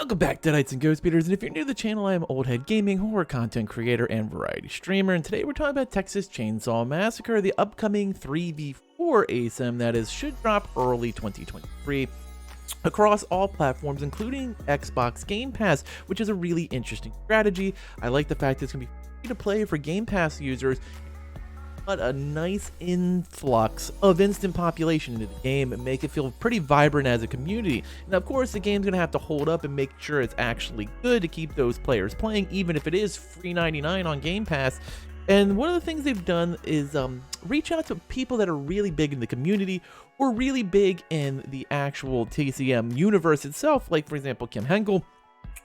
Welcome back, Deadites and Ghost Beaters, and if you're new to the channel, I am Old Head Gaming, horror content creator and variety streamer, and today we're talking about Texas Chainsaw Massacre, the upcoming 3v4 Asym that should drop early 2023 across all platforms, including Xbox Game Pass, which is a really interesting strategy. I like the fact that it's going to be free to play for Game Pass users, but a nice influx of instant population into the game and make it feel pretty vibrant as a community. And of course, the game's gonna have to hold up and make sure it's actually good to keep those players playing, even if it is free 99 on Game Pass. And one of the things they've done is reach out to people that are really big in the community or really big in the actual TCM universe itself, like for example Henkel,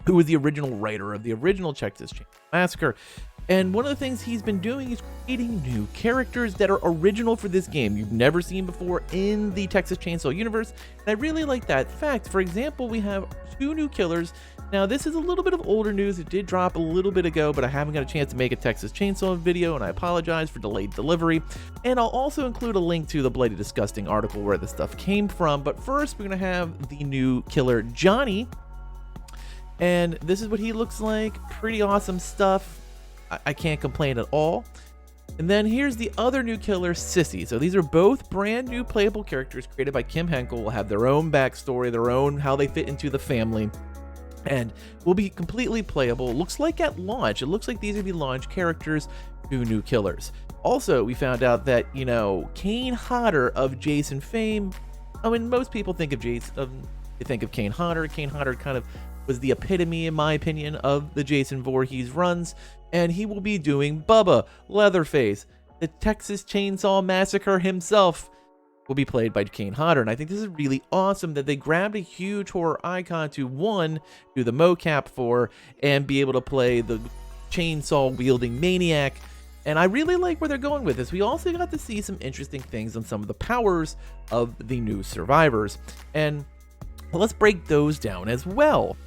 who was the original writer of the original Texas Chainsaw Massacre. And one of the things he's been doing is creating new characters that are original for this game you've never seen before in the Texas Chainsaw universe. And I really like that fact. For example, we have 2 new killers. Now, this is a little bit of older news. It did drop a little bit ago, but I haven't got a chance to make a Texas Chainsaw video, and I apologize for delayed delivery. And I'll also include a link to the Bloody Disgusting article where this stuff came from. But first, we're going to have the new killer, Johnny. And this is what he looks like. Pretty awesome stuff. I can't complain at all. And then here's the other new killer, Sissy. So these are both brand new playable characters created by Henkel. Will have their own backstory, their own how they fit into the family, and will be completely playable. It looks like at launch. It looks like these are the launch characters, 2 new killers. Also, we found out that, you know, Kane Hodder of Jason fame. I mean, most people think of Jason. They think of Kane Hodder. Kane Hodder kind of was the epitome, in my opinion, of the Jason Voorhees runs. And he will be doing Bubba, Leatherface. The Texas Chainsaw Massacre himself will be played by Kane Hodder. And I think this is really awesome that they grabbed a huge horror icon to, one, do the mocap for, and be able to play the chainsaw-wielding maniac. And I really like where they're going with this. We also got to see some interesting things on some of the powers of the new survivors. And let's break those down as well.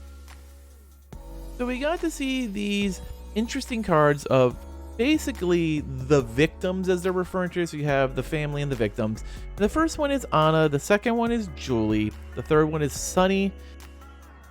So we got to see these interesting cards of basically the victims, as they're referring to. So you have the family and the victims. The first one is Anna, the second one is Julie, the third one is Sunny,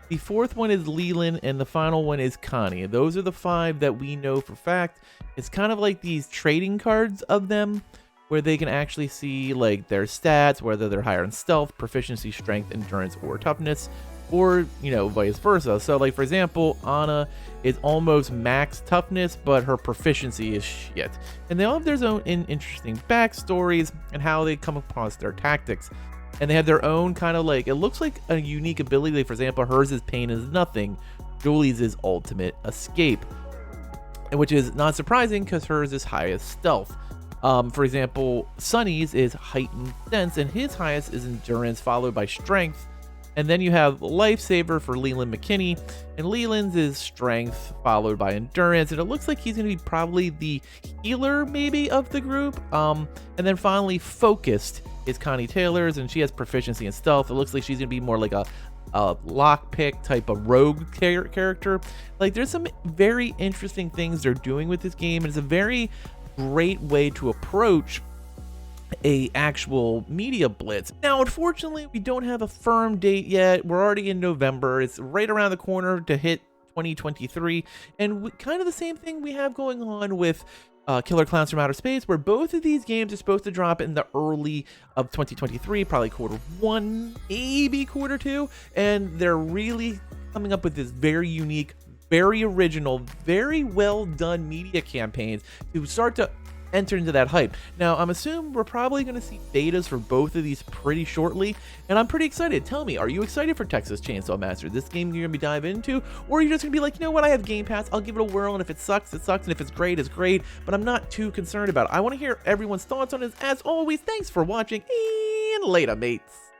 the fourth one is Leland, and the final one is Connie. Those are the 5 that we know for fact. It's kind of like these trading cards of them, where they can actually see like their stats, whether they're higher in stealth, proficiency, strength, endurance, or toughness, or, you know, vice versa. So like for example, Anna is almost max toughness, but her proficiency is shit. And they all have their own interesting backstories and how they come across their tactics. And they have their own kind of like, it looks like a unique ability. Like for example, hers is pain is nothing. Julie's is ultimate escape, and which is not surprising because hers is highest stealth. For example, Sunny's is heightened sense, and his highest is endurance, followed by strength. And then you have Lifesaver for Leland McKinney, and Leland's is strength followed by endurance, and it looks like he's going to be probably the healer maybe of the group. And then finally Focused is Connie Taylor's, and she has proficiency in stealth. It looks like she's going to be more like a lockpick type of rogue character. Like there's some very interesting things they're doing with this game, and it's a very great way to approach a actual media blitz. Now, unfortunately, we don't have a firm date yet. We're already in November. It's right around the corner to hit 2023, and kind of the same thing we have going on with Killer Clowns from Outer Space, where both of these games are supposed to drop in the early of 2023, probably Q1, maybe Q2, and they're really coming up with this very unique, very original, very well done media campaigns to start to enter into that hype. Now, I'm assuming we're probably going to see betas for both of these pretty shortly, and I'm pretty excited. Tell me, are you excited for Texas Chainsaw Massacre? This game you're going to be diving into? Or are you just going to be like, you know what, I have Game Pass, I'll give it a whirl, and if it sucks, it sucks, and if it's great, it's great, but I'm not too concerned about it. I want to hear everyone's thoughts on this. As always, thanks for watching, and later, mates.